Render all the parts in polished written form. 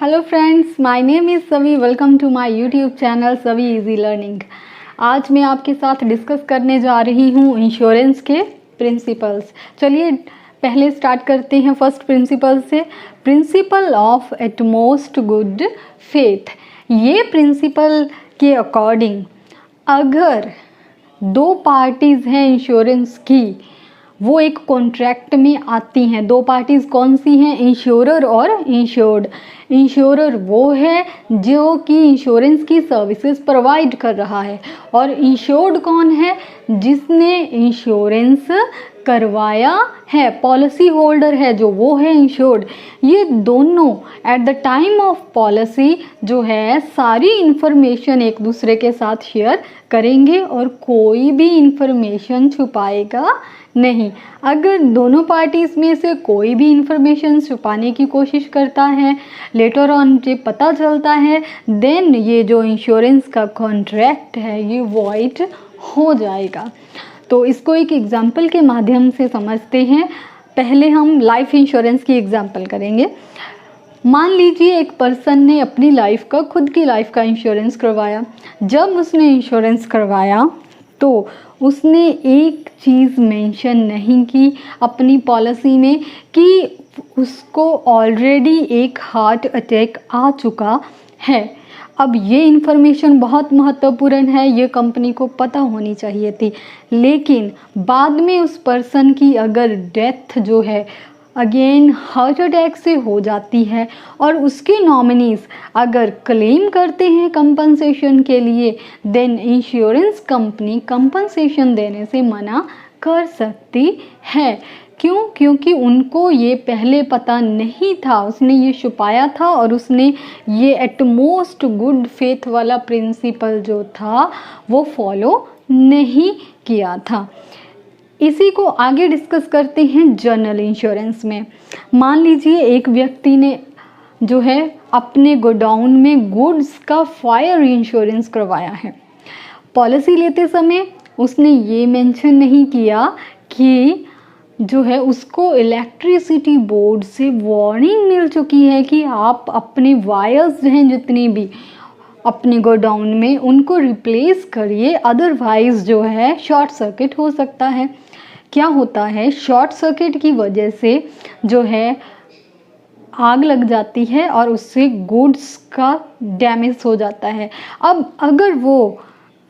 Hello friends, my name is Savi. Welcome to my YouTube channel Savi easy learning. आज मैं आपके साथ डिस्कस करने जा रही हूँ इंश्योरेंस के प्रिंसिपल्स। चलिए पहले स्टार्ट करते हैं फर्स्ट प्रिंसिपल से। Principle of utmost good faith. ये प्रिंसिपल के अकॉर्डिंग अगर दो पार्टीज़ हैं इंश्योरेंस की, वो एक कॉन्ट्रैक्ट में आती हैं। दो पार्टीज़ कौन सी हैं? इंश्योरर और इंश्योर्ड। इंश्योरर वो है जो कि इंश्योरेंस की सर्विसेज प्रोवाइड कर रहा है, और इंश्योर्ड कौन है? जिसने इंश्योरेंस करवाया है, पॉलिसी होल्डर है जो, वो है इंश्योर्ड। ये दोनों at the time of policy जो है सारी इंफॉर्मेशन एक दूसरे के साथ शेयर करेंगे और कोई भी इंफॉर्मेशन छुपाएगा नहीं। अगर दोनों पार्टीज़ में से कोई भी इंफॉर्मेशन छुपाने की कोशिश करता है, लेटर ऑन ये पता चलता है, देन ये जो इंश्योरेंस का कॉन्ट्रैक्ट है ये वॉइड हो जाएगा। तो इसको एक एग्जाम्पल के माध्यम से समझते हैं। पहले हम लाइफ इंश्योरेंस की एग्जाम्पल करेंगे। मान लीजिए एक पर्सन ने अपनी लाइफ का, खुद की लाइफ का इंश्योरेंस करवाया। जब उसने इंश्योरेंस करवाया तो उसने एक चीज़ मेंशन नहीं की अपनी पॉलिसी में कि उसको ऑलरेडी एक हार्ट अटैक आ चुका है। अब ये इन्फॉर्मेशन बहुत महत्वपूर्ण है, ये कंपनी को पता होनी चाहिए थी। लेकिन बाद में उस पर्सन की अगर डेथ जो है अगेन हार्ट अटैक से हो जाती है और उसके नॉमिनीज़ अगर क्लेम करते हैं कंपनसेशन के लिए, देन इंश्योरेंस कंपनी कंपनसेशन देने से मना कर सकती है। क्यों? क्योंकि उनको ये पहले पता नहीं था, उसने ये छुपाया था और उसने ये एटमोस्ट गुड फेथ वाला प्रिंसिपल जो था वो फॉलो नहीं किया था। इसी को आगे डिस्कस करते हैं जनरल इंश्योरेंस में। मान लीजिए एक व्यक्ति ने जो है अपने गोडाउन में गुड्स का फायर इंश्योरेंस करवाया है। पॉलिसी लेते समय उसने ये मेंशन नहीं किया कि जो है उसको इलेक्ट्रिसिटी बोर्ड से वार्निंग मिल चुकी है कि आप अपने वायर्स हैं जितने भी अपने गोडाउन में उनको रिप्लेस करिए, अदरवाइज जो है शॉर्ट सर्किट हो सकता है। क्या होता है, शॉर्ट सर्किट की वजह से जो है आग लग जाती है और उससे गुड्स का डैमेज हो जाता है। अब अगर वो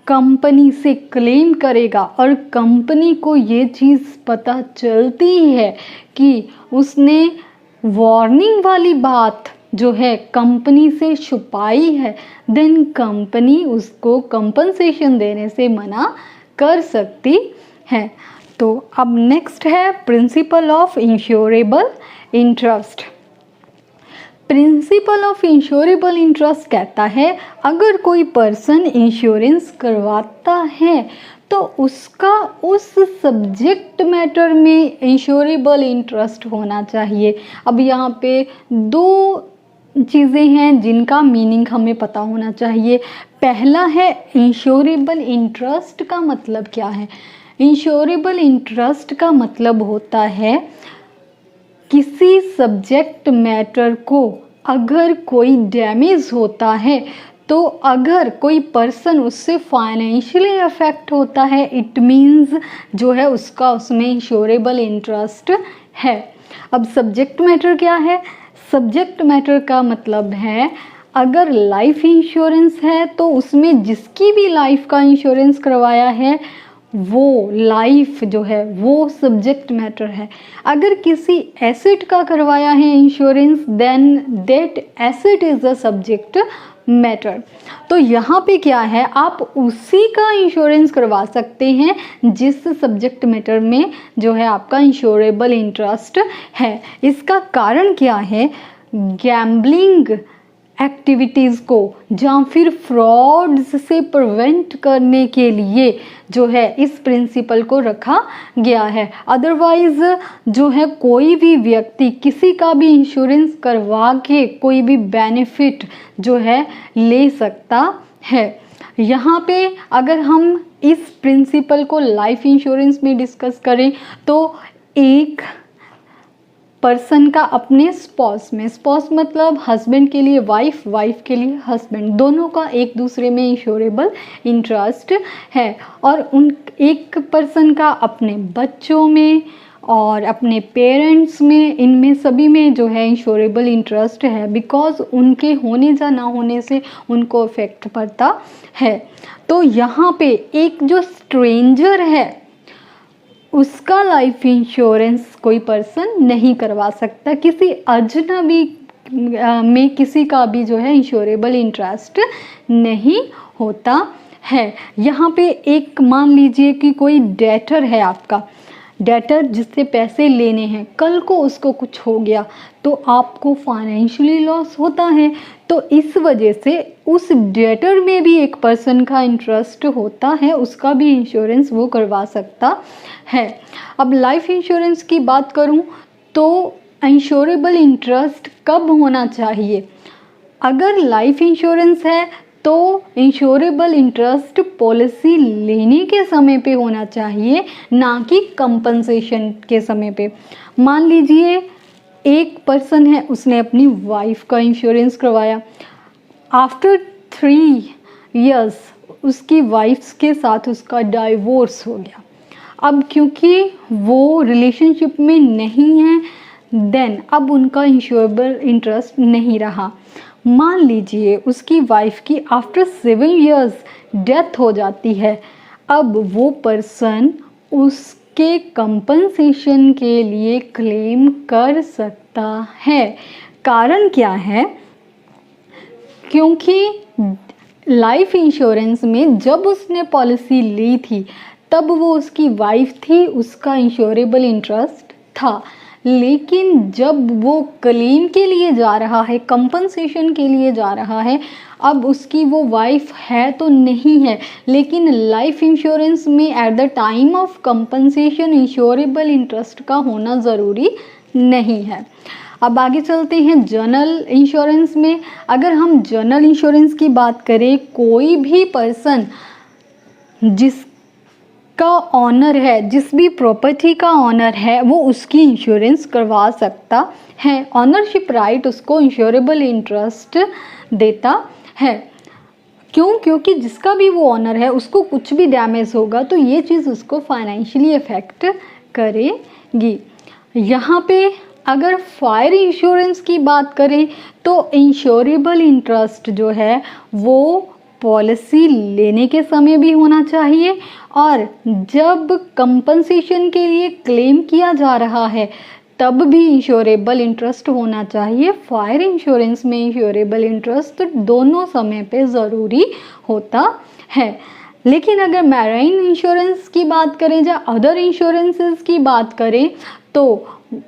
कंपनी से क्लेम करेगा और कंपनी को ये चीज़ पता चलती है कि उसने वार्निंग वाली बात जो है कंपनी से छुपाई है, देन कंपनी उसको कंपनसेशन देने से मना कर सकती है। तो अब नेक्स्ट है principle of insurable interest. Principle of insurable interest कहता है अगर कोई पर्सन इंश्योरेंस करवाता है तो उसका उस सब्जेक्ट मैटर में इंश्योरेबल इंटरेस्ट होना चाहिए। अब यहाँ पे दो चीज़ें हैं जिनका मीनिंग हमें पता होना चाहिए। पहला है इंश्योरेबल इंटरेस्ट का मतलब क्या है। इंश्योरेबल इंटरेस्ट का मतलब होता है किसी सब्जेक्ट मैटर को अगर कोई डैमेज होता है तो अगर कोई पर्सन उससे फाइनेंशियली अफेक्ट होता है, इट मीन्स जो है उसका उसमें इंश्योरेबल इंटरेस्ट है। अब सब्जेक्ट मैटर क्या है? सब्जेक्ट मैटर का मतलब है अगर लाइफ इंश्योरेंस है तो उसमें जिसकी भी लाइफ का इंश्योरेंस करवाया है वो लाइफ जो है वो सब्जेक्ट मैटर है। अगर किसी एसेट का करवाया है insurance, then that asset is a subject matter. तो यहाँ पे क्या है, आप उसी का इंश्योरेंस करवा सकते हैं जिस सब्जेक्ट मैटर में जो है आपका इंश्योरेबल इंटरेस्ट है। इसका कारण क्या है? गैम्बलिंग एक्टिविटीज़ को या फिर फ्रॉड्स से प्रिवेंट करने के लिए जो है इस प्रिंसिपल को रखा गया है। अदरवाइज़ जो है कोई भी व्यक्ति किसी का भी इंश्योरेंस करवा के कोई भी बेनिफिट जो है ले सकता है। यहाँ पे अगर हम इस प्रिंसिपल को लाइफ इंश्योरेंस में डिस्कस करें तो एक पर्सन का अपने स्पॉस में, स्पॉस मतलब हस्बैंड के लिए वाइफ, वाइफ के लिए हस्बैंड, दोनों का एक दूसरे में इंश्योरेबल इंटरेस्ट है। और उन एक पर्सन का अपने बच्चों में और अपने पेरेंट्स में, इनमें सभी में जो है इंश्योरेबल इंटरेस्ट है, बिकॉज उनके होने या ना होने से उनको इफेक्ट पड़ता है। तो यहाँ पे एक जो स्ट्रेंजर है उसका लाइफ इंश्योरेंस कोई पर्सन नहीं करवा सकता, किसी अजनबी में किसी का भी जो है इंश्योरेबल इंटरेस्ट नहीं होता है। यहाँ पे एक मान लीजिए कि कोई डेटर है आपका, डेटर जिससे पैसे लेने हैं, कल को उसको कुछ हो गया तो आपको फाइनेंशियली लॉस होता है, तो इस वजह से उस डेटर में भी एक पर्सन का इंटरेस्ट होता है, उसका भी इंश्योरेंस वो करवा सकता है। अब लाइफ इंश्योरेंस की बात करूं तो इंश्योरेबल इंटरेस्ट कब होना चाहिए? अगर लाइफ इंश्योरेंस है तो इंश्योरेबल इंटरेस्ट पॉलिसी लेने के समय पे होना चाहिए, ना कि कंपनसेशन के समय पे। मान लीजिए एक पर्सन है, उसने अपनी वाइफ का इंश्योरेंस करवाया, आफ्टर 3 इयर्स उसकी वाइफ के साथ उसका डाइवोर्स हो गया। अब क्योंकि वो रिलेशनशिप में नहीं है, देन अब उनका इंश्योरेबल इंटरेस्ट नहीं रहा। मान लीजिए उसकी वाइफ की आफ्टर 7 इयर्स डेथ हो जाती है, अब वो पर्सन उसके कंपनसेशन के लिए क्लेम कर सकता है। कारण क्या है? क्योंकि लाइफ इंश्योरेंस में जब उसने पॉलिसी ली थी तब वो उसकी वाइफ थी, उसका इंश्योरेबल इंटरेस्ट था, लेकिन जब वो क्लेम के लिए जा रहा है, कंपनसेशन के लिए जा रहा है, अब उसकी वो वाइफ है तो नहीं है, लेकिन लाइफ इंश्योरेंस में at the time of compensation insurable interest का होना ज़रूरी नहीं है। अब आगे चलते हैं जनरल इंश्योरेंस में। अगर हम जनरल इंश्योरेंस की बात करें, कोई भी पर्सन जिसका ऑनर है, जिस भी प्रॉपर्टी का ऑनर है, वो उसकी इंश्योरेंस करवा सकता है। ऑनरशिप राइट उसको इंश्योरेबल इंटरेस्ट देता है। क्यों? क्योंकि जिसका भी वो ऑनर है उसको कुछ भी डैमेज होगा तो ये चीज़ उसको फाइनेंशियली अफेक्ट करेगी। यहाँ पे अगर फायर इंश्योरेंस की बात करें तो इंश्योरेबल इंटरेस्ट जो है वो पॉलिसी लेने के समय भी होना चाहिए, और जब कंपनसेशन के लिए क्लेम किया जा रहा है तब भी इंश्योरेबल इंटरेस्ट होना चाहिए। फायर इंश्योरेंस में इंश्योरेबल इंटरेस्ट दोनों समय पे ज़रूरी होता है। लेकिन अगर मैराइन इंश्योरेंस की बात करें या अदर इंश्योरेंसेस की बात करें तो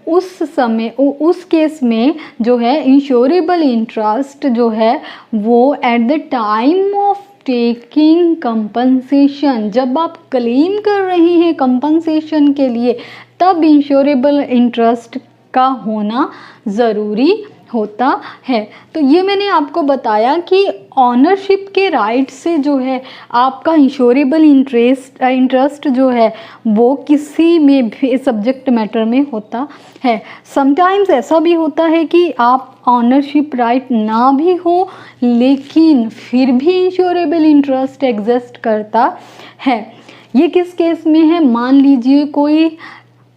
उस समय उस केस में जो है इंश्योरेबल इंटरेस्ट जो है वो at the time of taking compensation, जब आप क्लेम कर रहे हैं कंपनसेशन के लिए, तब इंश्योरेबल इंटरेस्ट का होना ज़रूरी होता है। तो ये मैंने आपको बताया कि ऑनरशिप के राइट से जो है आपका इंश्योरेबल इंटरेस्ट जो है वो किसी में भी सब्जेक्ट मैटर में होता है। समटाइम्स ऐसा भी होता है कि आप ऑनरशिप राइट ना भी हो लेकिन फिर भी इंश्योरेबल इंटरेस्ट एग्जिस्ट करता है। ये किस केस में है? मान लीजिए कोई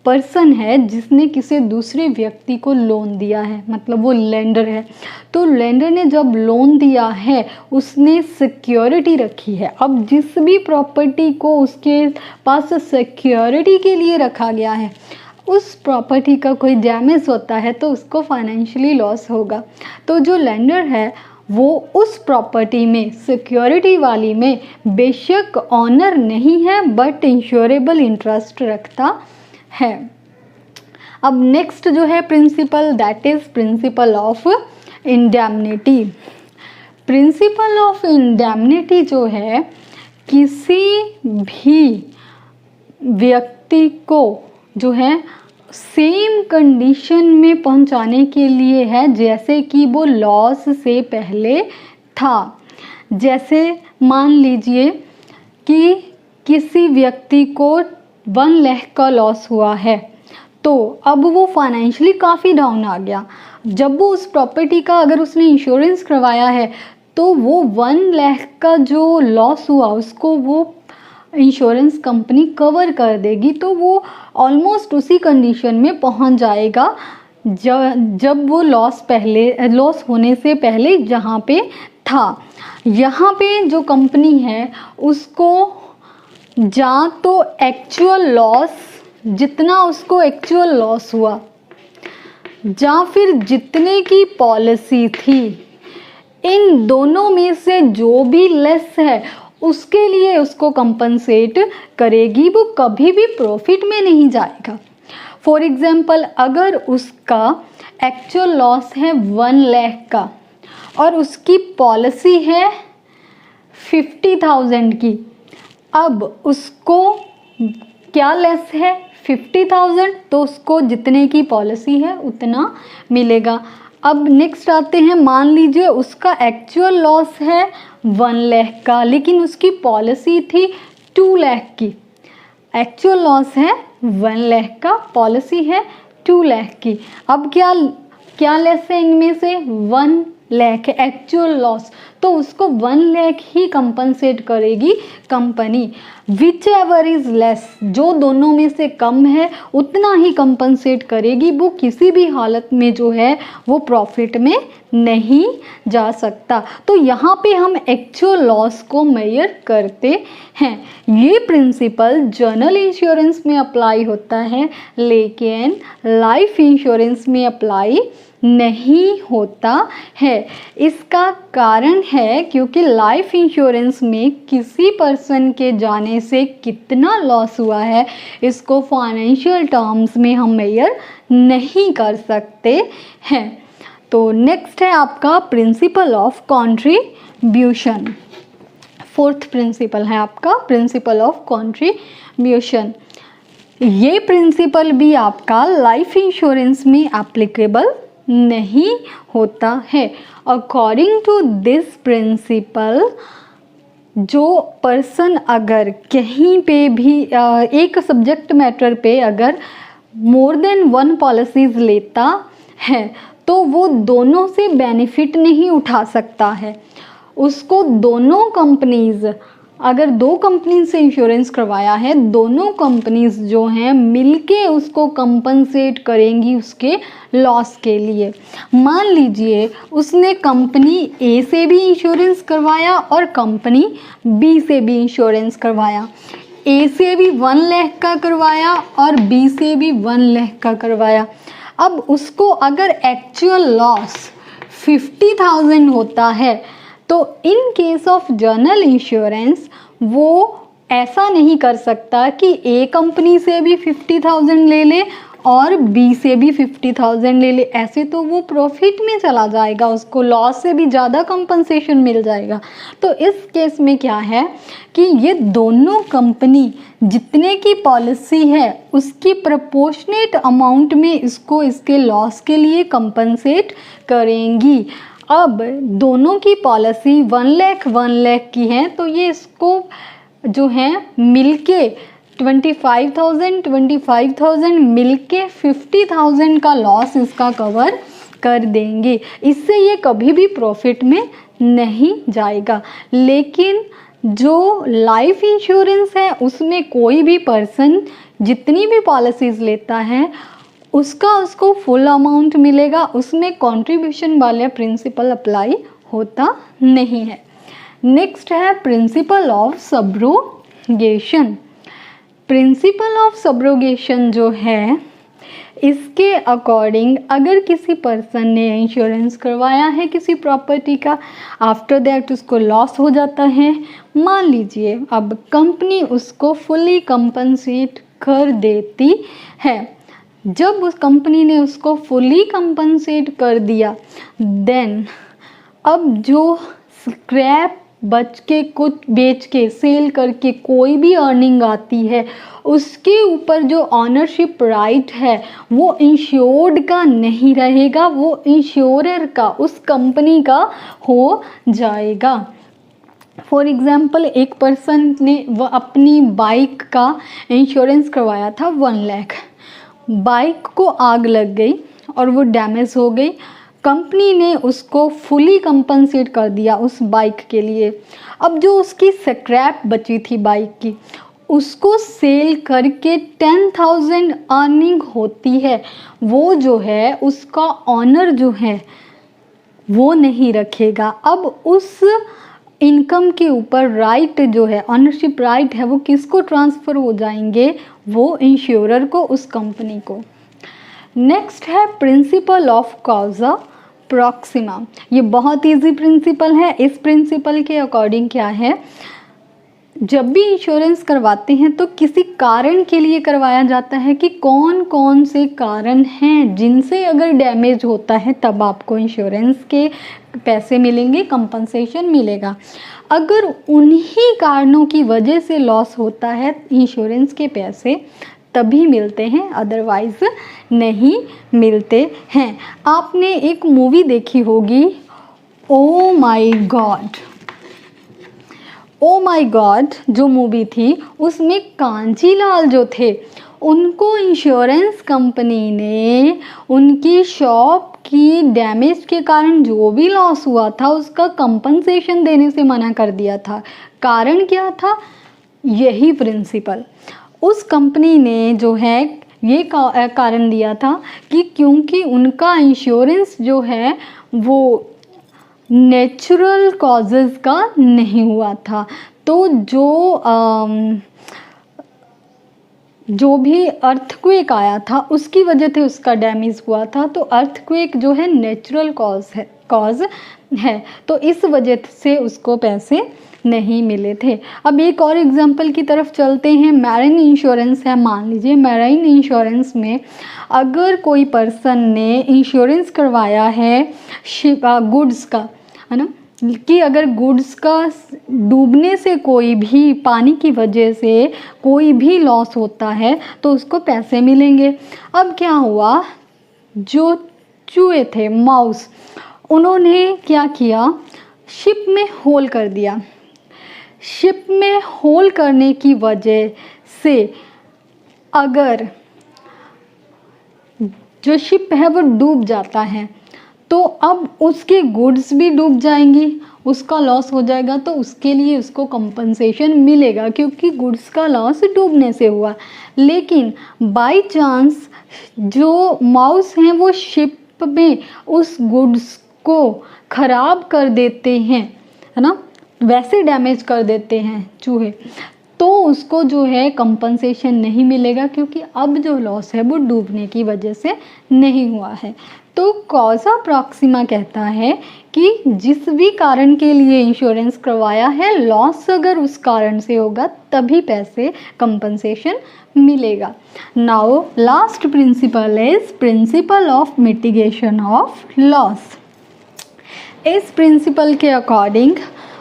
पर्सन है जिसने किसी दूसरे व्यक्ति को लोन दिया है, मतलब वो लेंडर है, तो लेंडर ने जब लोन दिया है उसने सिक्योरिटी रखी है। अब जिस भी प्रॉपर्टी को उसके पास सिक्योरिटी के लिए रखा गया है उस प्रॉपर्टी का कोई डैमेज होता है तो उसको फाइनेंशियली लॉस होगा। तो जो लेंडर है वो उस प्रॉपर्टी में सिक्योरिटी वाली में बेशक ऑनर नहीं है बट इंश्योरेबल इंटरेस्ट रखता है। अब नेक्स्ट जो है principle, that is principle of indemnity. Principle of indemnity जो है किसी भी व्यक्ति को जो है सेम कंडीशन में पहुंचाने के लिए है जैसे कि वो लॉस से पहले था। जैसे मान लीजिए कि किसी व्यक्ति को 1 लाख का लॉस हुआ है तो अब वो फाइनेंशियली काफ़ी डाउन आ गया। जब वो उस प्रॉपर्टी का अगर उसने इंश्योरेंस करवाया है तो वो 1 लाख का जो लॉस हुआ उसको वो इंश्योरेंस कंपनी कवर कर देगी। तो वो ऑलमोस्ट उसी कंडीशन में पहुंच जाएगा जब वो लॉस होने से पहले जहाँ पे था। यहाँ पे जो कंपनी है उसको या तो एक्चुअल लॉस, जितना उसको एक्चुअल लॉस हुआ, या फिर जितने की पॉलिसी थी, इन दोनों में से जो भी लेस है उसके लिए उसको कंपनसेट करेगी। वो कभी भी प्रॉफिट में नहीं जाएगा। फॉर एग्जाम्पल, अगर उसका एक्चुअल लॉस है 1 लाख का और उसकी पॉलिसी है 50,000 की, अब उसको क्या लेस है 50,000, तो उसको जितने की पॉलिसी है उतना मिलेगा। अब नेक्स्ट आते हैं, मान लीजिए उसका एक्चुअल लॉस है 1 लाख का लेकिन उसकी पॉलिसी थी 2 लाख की। एक्चुअल लॉस है 1 लाख का, पॉलिसी है 2 लाख की। अब क्या लेस है इनमें से 1 लाख एक्चुअल लॉस, तो उसको 1 लाख ही कंपनसेट करेगी company. Which ever is less, जो दोनों में से कम है उतना ही कंपनसेट करेगी। वो किसी भी हालत में जो है वो प्रॉफिट में नहीं जा सकता। तो यहाँ पे हम एक्चुअल लॉस को मेजर करते हैं। ये प्रिंसिपल जनरल इंश्योरेंस में अप्लाई होता है लेकिन लाइफ इंश्योरेंस में अप्लाई नहीं होता है। इसका कारण है क्योंकि लाइफ इंश्योरेंस में किसी पर्सन के जाने से कितना लॉस हुआ है इसको फाइनेंशियल टर्म्स में हम मेजर नहीं कर सकते हैं। तो नेक्स्ट है आपका principle of contribution. 4th principal है आपका प्रिंसिपल ऑफ कंट्रीब्यूशन। ये प्रिंसिपल भी आपका लाइफ इंश्योरेंस में एप्लीकेबल नहीं होता है। अकॉर्डिंग टू दिस प्रिंसिपल, जो पर्सन अगर कहीं पे भी एक सब्जेक्ट मैटर पे अगर मोर देन 1 पॉलिसीज लेता है तो वो दोनों से बेनिफिट नहीं उठा सकता है। उसको दोनों कंपनीज, अगर 2 कंपनी से इंश्योरेंस करवाया है, दोनों कंपनीज जो हैं मिलके उसको कंपनसेट करेंगी उसके लॉस के लिए। मान लीजिए उसने कंपनी ए से भी इंश्योरेंस करवाया और कंपनी बी से भी इंश्योरेंस करवाया। ए से भी 1 लाख का करवाया और बी से भी 1 लाख का करवाया। अब उसको अगर एक्चुअल लॉस 50,000 होता है तो in case of general insurance वो ऐसा नहीं कर सकता कि ए कंपनी से भी 50,000 ले ले और बी से भी 50,000 ले ले। ऐसे तो वो प्रॉफिट में चला जाएगा, उसको लॉस से भी ज़्यादा कंपनसेशन मिल जाएगा। तो इस केस में क्या है कि ये दोनों कंपनी जितने की पॉलिसी है उसकी प्रोपोर्शनेट अमाउंट में इसको इसके लॉस के लिए कंपनसेट करेंगी। अब दोनों की पॉलिसी 1 लाख की है तो ये इसको जो है मिलके 25,000 मिलके 50,000 का लॉस इसका कवर कर देंगे। इससे ये कभी भी प्रॉफिट में नहीं जाएगा। लेकिन जो लाइफ इंश्योरेंस है उसमें कोई भी पर्सन जितनी भी पॉलिसीज़ लेता है उसको फुल अमाउंट मिलेगा, उसमें कंट्रीब्यूशन वाला प्रिंसिपल अप्लाई होता नहीं है। नेक्स्ट है principle of subrogation. Principle of subrogation जो है इसके अकॉर्डिंग अगर किसी पर्सन ने इंश्योरेंस करवाया है किसी प्रॉपर्टी का, आफ्टर दैट उसको लॉस हो जाता है, मान लीजिए अब कंपनी उसको फुली कंपनसेट कर देती है। जब उस कंपनी ने उसको फुली कंपनसेट कर दिया देन अब जो स्क्रैप बच के कुछ बेच के सेल करके कोई भी अर्निंग आती है उसके ऊपर जो ऑनरशिप राइट है वो इंश्योर्ड का नहीं रहेगा, वो इंश्योरर का, उस कंपनी का हो जाएगा। फॉर एग्ज़ाम्पल एक पर्सन ने वो अपनी बाइक का इंश्योरेंस करवाया था 1 लाख। बाइक को आग लग गई और वो डैमेज हो गई, कंपनी ने उसको फुली कंपनसेट कर दिया उस बाइक के लिए। अब जो उसकी स्क्रैप बची थी बाइक की, उसको सेल करके 10,000 अर्निंग होती है, वो जो है उसका ऑनर जो है वो नहीं रखेगा। अब उस इनकम के ऊपर राइट जो है, ऑनरशिप राइट है, वो किसको ट्रांसफ़र हो जाएंगे? वो इंश्योरर को, उस कंपनी को। नेक्स्ट है प्रिंसिपल ऑफ कॉजा प्रॉक्सिमा। ये बहुत इजी प्रिंसिपल है। इस प्रिंसिपल के अकॉर्डिंग क्या है, जब भी इंश्योरेंस करवाते हैं तो किसी कारण के लिए करवाया जाता है कि कौन कौन से कारण हैं जिनसे अगर डैमेज होता है तब आपको इंश्योरेंस के पैसे मिलेंगे, कंपनसेशन मिलेगा। अगर उन्हीं कारणों की वजह से लॉस होता है, इंश्योरेंस के पैसे तभी मिलते हैं, अदरवाइज़ नहीं मिलते हैं। आपने एक मूवी देखी होगी, ओ माई गॉड। ओ माई गॉड जो मूवी थी, उसमें कांचीलाल जो थे, उनको इंश्योरेंस कंपनी ने उनकी शॉप की डैमेज के कारण जो भी लॉस हुआ था उसका कंपनसेशन देने से मना कर दिया था। कारण क्या था? यही प्रिंसिपल। उस कंपनी ने जो है ये कारण दिया था कि क्योंकि उनका इंश्योरेंस जो है वो नेचुरल कॉजेज़ का नहीं हुआ था। तो जो भी अर्थक्वेक आया था उसकी वजह से उसका डैमेज हुआ था। तो अर्थक्वेक जो है नेचुरल कॉज है, तो इस वजह से उसको पैसे नहीं मिले थे। अब एक और एग्जांपल की तरफ चलते हैं। मैरीन इंश्योरेंस है, मान लीजिए मैरीन इंश्योरेंस में अगर कोई पर्सन ने इंश्योरेंस करवाया है गुड्स का, है ना, कि अगर गुड्स का डूबने से, कोई भी पानी की वजह से कोई भी लॉस होता है तो उसको पैसे मिलेंगे। अब क्या हुआ, जो चूहे थे, माउस, उन्होंने क्या किया, शिप में होल कर दिया। शिप में होल करने की वजह से अगर जो शिप है वो डूब जाता है तो अब उसके गुड्स भी डूब जाएंगी, उसका लॉस हो जाएगा। तो उसके लिए उसको कंपनसेशन मिलेगा क्योंकि गुड्स का लॉस डूबने से हुआ। लेकिन बाय चांस जो माउस हैं वो शिप में उस गुड्स को ख़राब कर देते हैं, है ना, वैसे डैमेज कर देते हैं चूहे, तो उसको जो है कंपनसेशन नहीं मिलेगा क्योंकि अब जो लॉस है वो डूबने की वजह से नहीं हुआ है। तो कॉजा प्रॉक्सिमा कहता है कि जिस भी कारण के लिए इंश्योरेंस करवाया है, लॉस अगर उस कारण से होगा तभी पैसे कंपनसेशन मिलेगा। Now last principle is principle of mitigation of loss. इस प्रिंसिपल के अकॉर्डिंग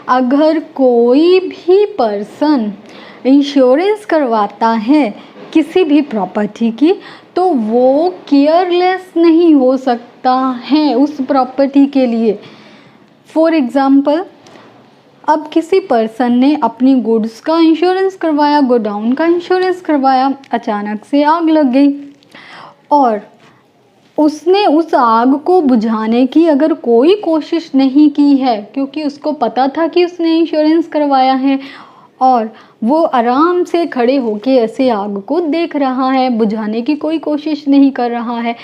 अगर कोई भी पर्सन इंश्योरेंस करवाता है किसी भी प्रॉपर्टी की, तो वो केयरलेस नहीं हो सकता है उस प्रॉपर्टी के लिए। फॉर एग्ज़ाम्पल, अब किसी पर्सन ने अपनी गुड्स का इंश्योरेंस करवाया, गोडाउन का इंश्योरेंस करवाया, अचानक से आग लग गई और उसने उस आग को बुझाने की अगर कोई कोशिश नहीं की है, क्योंकि उसको पता था कि उसने इंश्योरेंस करवाया है और वो आराम से खड़े होके ऐसे आग को देख रहा है, बुझाने की कोई कोशिश नहीं कर रहा है,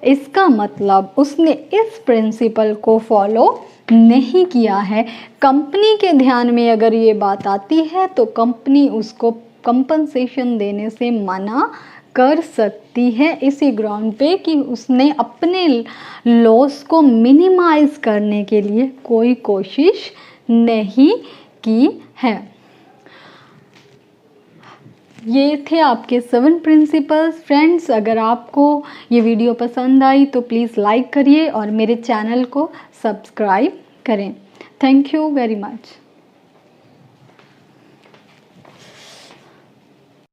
इसका मतलब उसने इस प्रिंसिपल को फॉलो नहीं किया है। कंपनी के ध्यान में अगर ये बात आती है तो कंपनी उसको कंपनसेशन देने से मना कर सकती है इसी ग्राउंड पे कि उसने अपने लॉस को मिनिमाइज करने के लिए कोई कोशिश नहीं की है। ये थे आपके 7 प्रिंसिपल्स। फ्रेंड्स, अगर आपको ये वीडियो पसंद आई तो प्लीज़ लाइक करिए और मेरे चैनल को सब्सक्राइब करें। Thank you very much.